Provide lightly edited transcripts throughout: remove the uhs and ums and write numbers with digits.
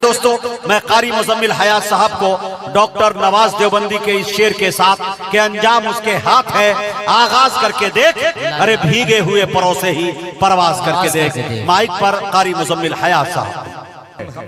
दोस्तों, मैं कारी मुजम्मिल हयात साहब को डॉक्टर नवाज देवबंदी के इस शेर के साथ के अंजाम उसके हाथ है, आगाज करके देख, अरे भीगे हुए परों से ही परवाज करके देख। माइक पर कारी मुजम्मिल हयात साहब।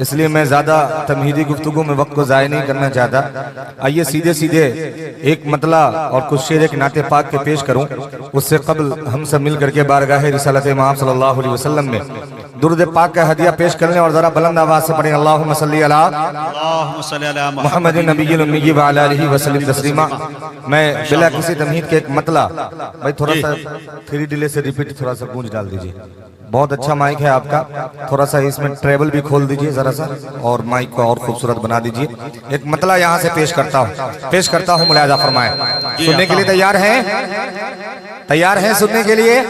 इसलिए मैं ज्यादा तमहीदी गुफ्तगू में वक्त को जाया नहीं करना चाहता। आइए सीधे सीधे एक मतला और कुछ शेर एक नाते पाक के पेश करूं। उससे कबल हम सब मिल करके बारगाह रिसालत इमाम सल्लल्लाहु अलैहि वसल्लम में दुरूद पाक का हदिया पेश कर लें और जरा बुलंद आवाज से पढ़ें अल्लाहुम्मा सल्ली अला मुहम्मदिन नबिय्यिल उम्मी व अला आलिहि वसल्लम तस्लीमा। मैं बिला किसी तमहीद के एक मतला, भाई थोड़ा सा 3 डिले से रिपीट, थोड़ा सा गूंज डाल दीजिए। बहुत अच्छा माइक है आपका, थोड़ा सा इसमें ट्रेबल भी खोल दीजिए जरा सा, और माइक को और खूबसूरत बना दीजिए। एक मतला यहाँ से पेश करता हूँ, मुलाहिजा फरमाएं। सुनने के लिए तैयार हैं सुनने के लिए?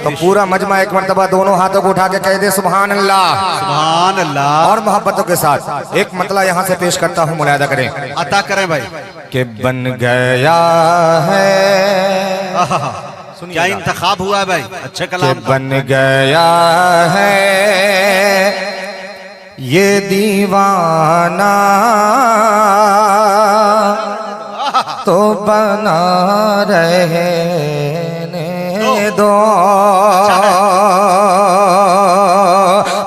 तो पूरा मजमा एक मर्तबा दोनों हाथों को उठा के कह दे सुभान अल्लाह, सुभान अल्लाह, और मोहब्बतों के साथ एक मतला यहाँ से पेश करता हूँ, मुलाहिजा करें, अता करें भाई। कि बन गया है, क्या इंतखाब हुआ है भाई, अच्छे कलाम। बन गया है ये दीवाना तो बना रहने दो,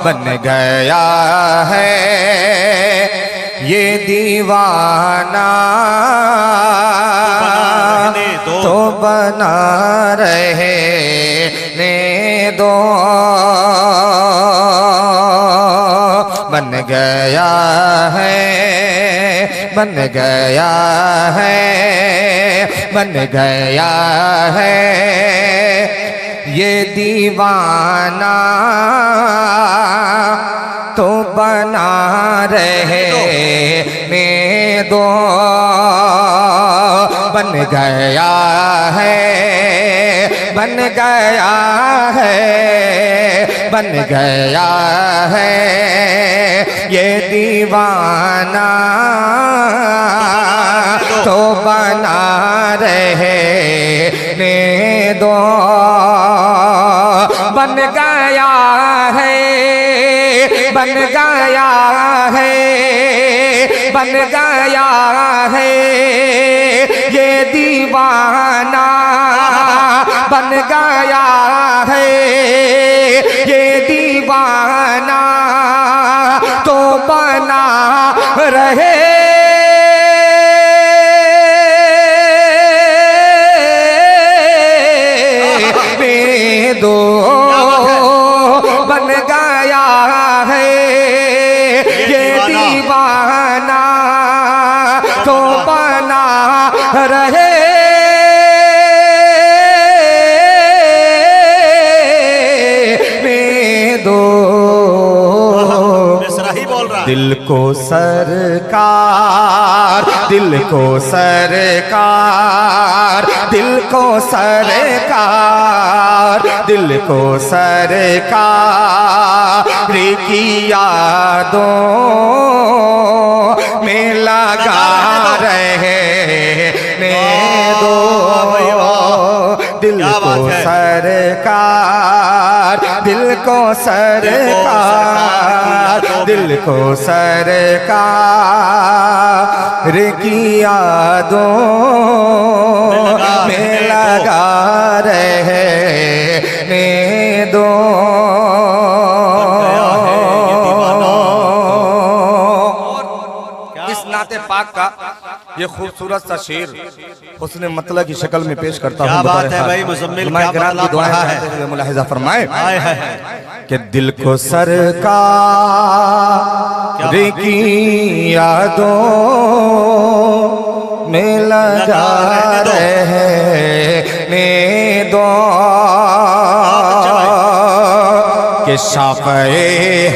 बन गया है ये दीवाना तो बना रहने दो, बन गया है, बन गया है, बन गया है ये दीवाना तो बना रहने दो, बन गया है, बन गया है, बन गया है ये दीवाना तो बना रहने दो, बन गया है, बन गया है, बन गया है ये दीवाना, बन गया है ये दीवाना तो बना रहे दो, बन गया है ये दीवाना तो बना रहे दिल को सरकार, दिल को सरकार, दिल को सरकार, दिल को सरकार की यादों में लगा रहने दो, दिल को सरकार, दिल को सरकार, दिल को सरकार की यादों में लगा रहने दो। इस नाते पाक का ये खूबसूरत सा शेर उसने मतलब की शक्ल में पेश करता हूँ। बात है भाई मुजम्मिल, क्या मतलब पढ़ा है, मुलाहिजा फरमाए कि दिल को सरकार की यादों में लगा रहने दो, कि शाफ़ए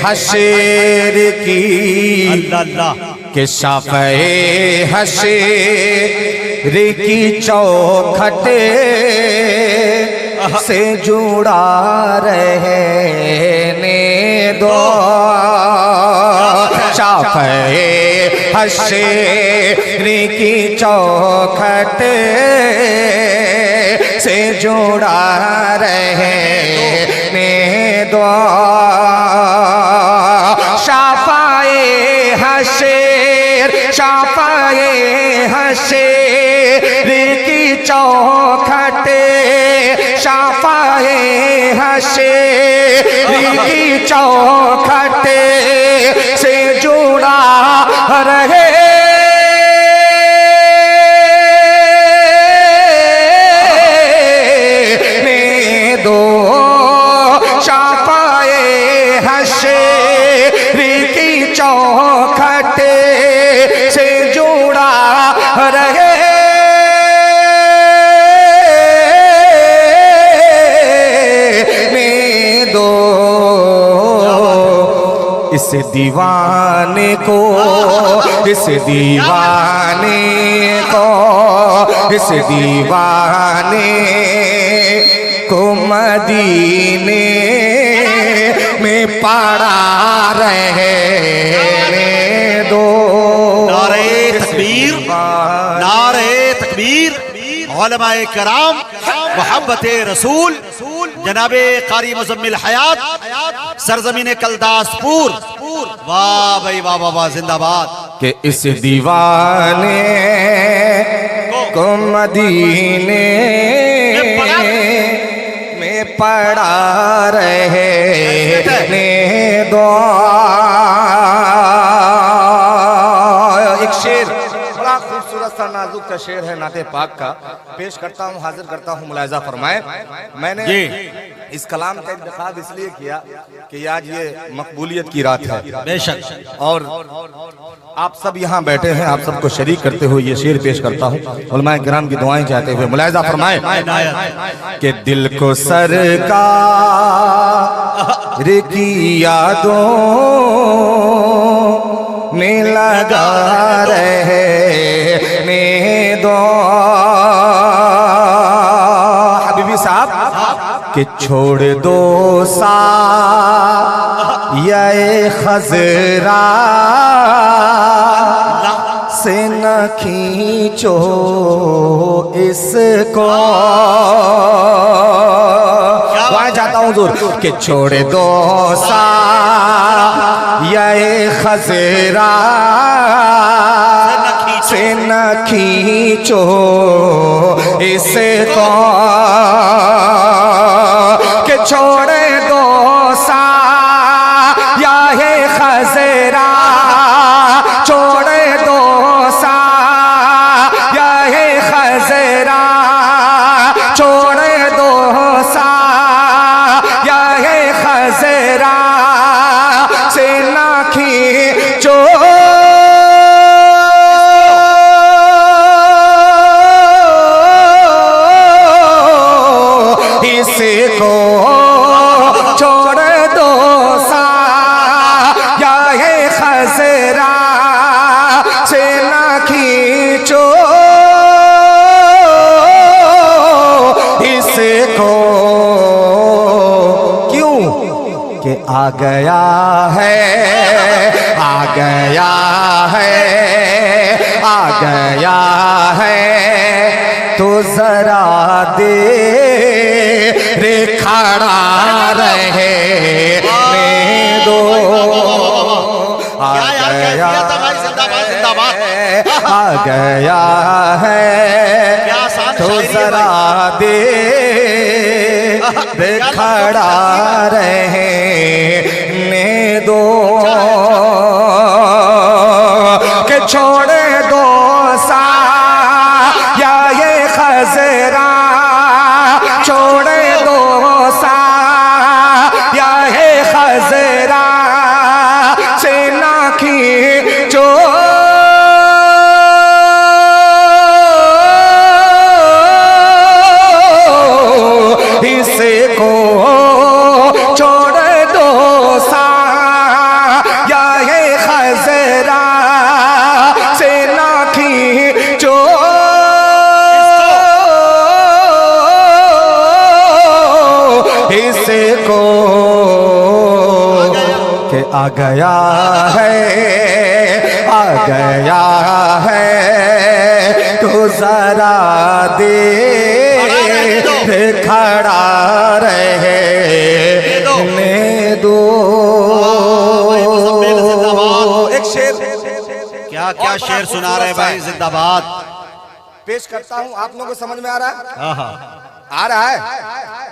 हशर की, कि शाफ़ए हशर की चौखट से जुड़ा रहने दो, शाफ़ए हशर की चौखट से जुड़ा रहने दो, शाफ़ए शाफाए हशर की चौखटे, शाफाए हशर की चौखटे से जुड़ा रहे दो, शाफाए हशर की चौखटे से जुड़ा रहे दो। इस दीवाने को, इस दीवाने को, इस दीवाने को मदीने में पड़ा रहने दो। नारे तकबीर, नारे तकबीर। उलमाए कराम, मोहब्बते रसूल जनाबे कारी मुज़म्मिल हयात सरजमीन कलदासपुर, वाह भाई वाह वाह वाह, जिंदाबाद। कि इस दीवाने को मदीने में पड़ा रहने दो। एक शेर, बड़ा खूबसूरत सा नाजुक सा शेर है नाते पाक का, पेश करता हूँ, हाजिर करता हूँ, मुलाहिजा फरमाए। मैंने इस कलाम का इंतखाब इसलिए किया कि आज ये मकबूलियत की रात है बेशक, और आप सब यहाँ बैठे हैं, आप सबको शरीक करते हुए ये शेर पेश करता हूँ, उलमाए किराम की दुआएं चाहते हुए। मुलाहिजा फरमाए कि दिल को सरकार की यादों में लगा रहने दो। हबीबी साहब कि छोड़ दो सा ये खजरा से न खींचो इसको। वहाँ जाता हूँ दूर कि छोड़ दो सा ये खजरा से न खींचो इसको। कि छोड़ दो सा या है खजरा, छोड़ दो सा या है खजरा, छोड़ दो सा या है खजरा से ना खींचो इसको। छोड़ दो सा या है खजरा से ना खींचो इसको। क्यों कि आ गया है, आ गया है, आ गया है तो जरा दे रे खड़ा रहे दो। आ गया है, आ गया है तो जरा दे रे खड़ा रहने दो। कि छोड़ दो सा या ये खजरा, छोड़ दो सा या है खजरा से ना खींचो इसको। छोड़ दो सा या है खजरा से ना खींचो इसको। कि आ गया है, आ गया है तो जरा दे खड़ा रहने दो। एक शेर क्या क्या शेर सुना रहे भाई, जिंदाबाद। पेश करता हूँ, आप लोगों को समझ में आ रहा है? हाँ हाँ आ रहा है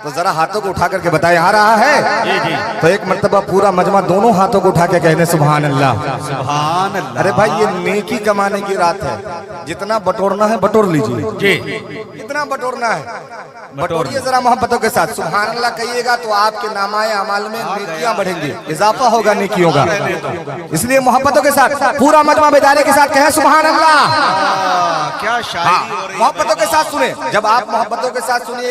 तो जरा हाथों को उठा करके बताएं, आ रहा है? जी जी। तो एक मर्तबा पूरा मजमा दोनों हाथों को उठा के कहने सुभान अल्लाह। सुभान अल्लाह। अरे भाई ये नेकी कमाने की रात है, जितना बटोरना है बटोर लीजिए जी। इतना बटोरना है, बटोरिए जरा मोहब्बतों के साथ। सुभान अल्लाह कहिएगा तो आपके नामाए अमाल में नेकियां बढ़ेंगी, इजाफा होगा नेकियों का। इसलिए मोहब्बतों के साथ पूरा मजमा बेदारी के साथ कहे सुभान अल्लाह। क्या शायरी हो रही है। मोहब्बतों के साथ सुने। जब आप मोहब्बतों के साथ सुनिएगा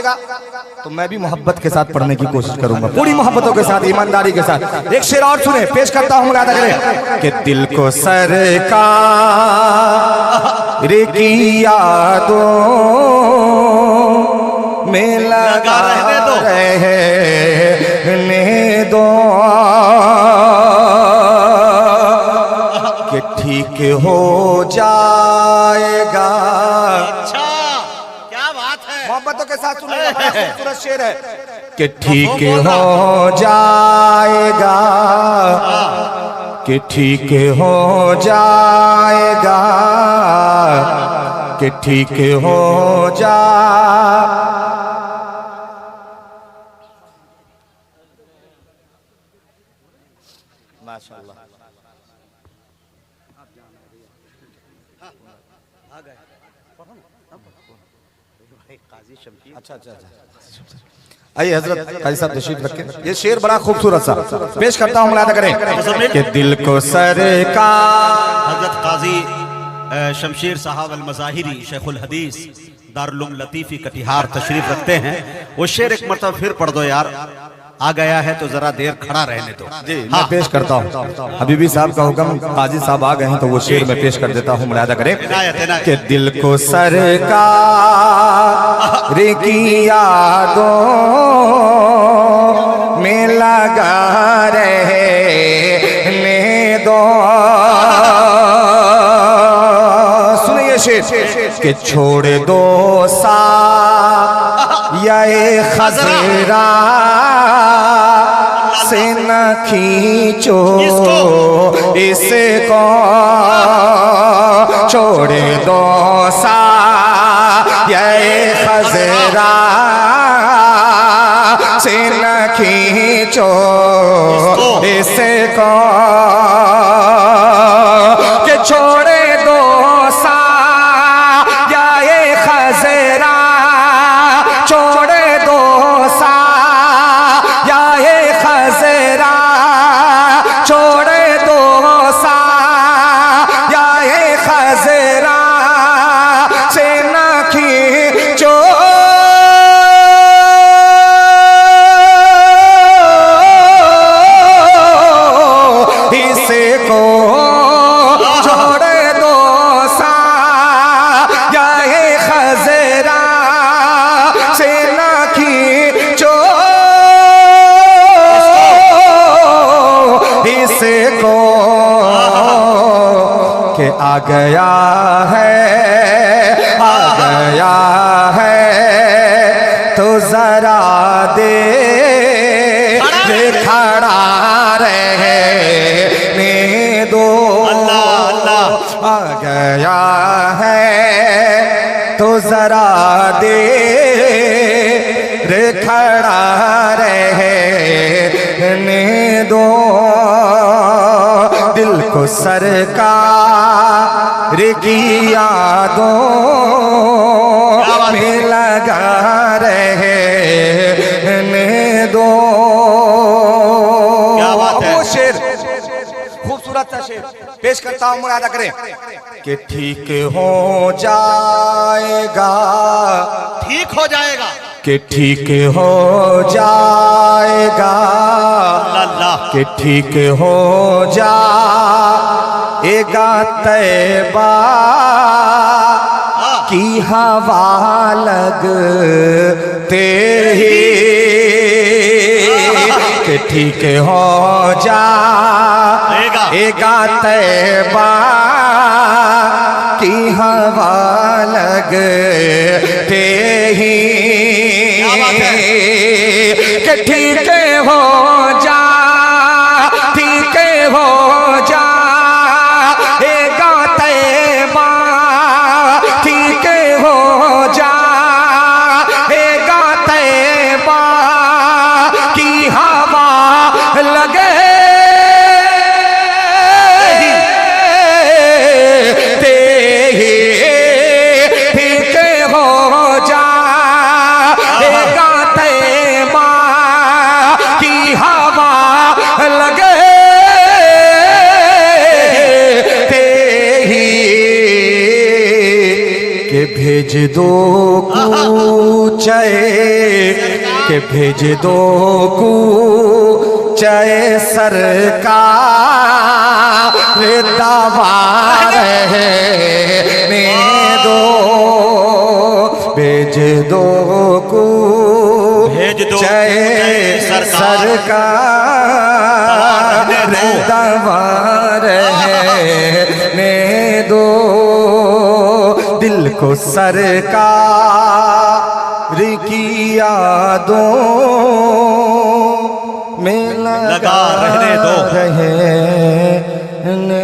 तो मैं भी मोहब्बत के साथ पढ़ने की कोशिश करूंगा, पूरी मोहब्बतों के साथ, ईमानदारी के साथ। एक शेर और सुने, पेश करता हूं, मुलादा करें कि दिल को सरकार की यादों में लगा रहने दो कि ठीक हो जाएगा। अच्छा, क्या बात है। मोहब्बतों के साथ सुनिएगा, बड़ा खूबसूरत शेर है कि ठीक हो जाएगा, कि ठीक हो जाएगा, कि ठीक हो जा। माशाअल्लाह। अच्छा अच्छा अच्छा। आइए हजरत काजी साहब तशरीफ रखें। ये शेर बड़ा खूबसूरत सा पेश करता हूँ, मुलादा करें कि दिल को सरकार। हजरत काजी शमशेर साहब अल मज़ाहिरी शेखुल हदीस दारुल लतीफ़ी कटिहार तशरीफ रखते हैं। वो शेर एक मरतबा फिर पढ़ दो यार, आ गया है तो जरा देर खड़ा रहने दो। जी मैं पेश करता हूँ। हबीबी साहब का हुक्म, काजी साहब आ गए हैं तो वो शेर में पेश कर देता हूँ, मुलादा करें कि दिल को सरकार की यादों में लगा रहने दो। सुनिए शेर कि छोड़ दो सा ये खजरा से न खींचो इसको, छोड़ दो सा ये खजरा से न खींचो इसको, कि छोड़ दो सा ये खजरा, छोड़ दो सा ये खजरा, छोड़ दो सा ये खजरा से न खींचो इसको, छोड़ दो सा ये खजरा से न खींचो इसको, कि आ गया है, आ गया है तो जरा दे खड़ा रहने दो। आ गया है तो जरा दे खड़ा रहने दो। दिल को सरकार की यादों में लगा रहने दो। क्या बात है। वो शेर खूबसूरत सा शेर पेश करता हूँ, मुलादा करें कि ठीक हो जाएगा, ठीक हो जाएगा, कि ठीक हो जाएगा, अल्लाह कि ठीक हो जाएगा, तैबा की हवा लगते ही, कि ठीक हो जाएगा, तैबा की हवा लगते ही, कि ठीक हो जा, ठीक हो जा, एक भेज दो कूचए के भेज दो कूचए सरकार दावा रहने दो भेज दो कूचए सरकार दावा रहने दो दिल को सरकार की यादों में लगा रहने दो रहने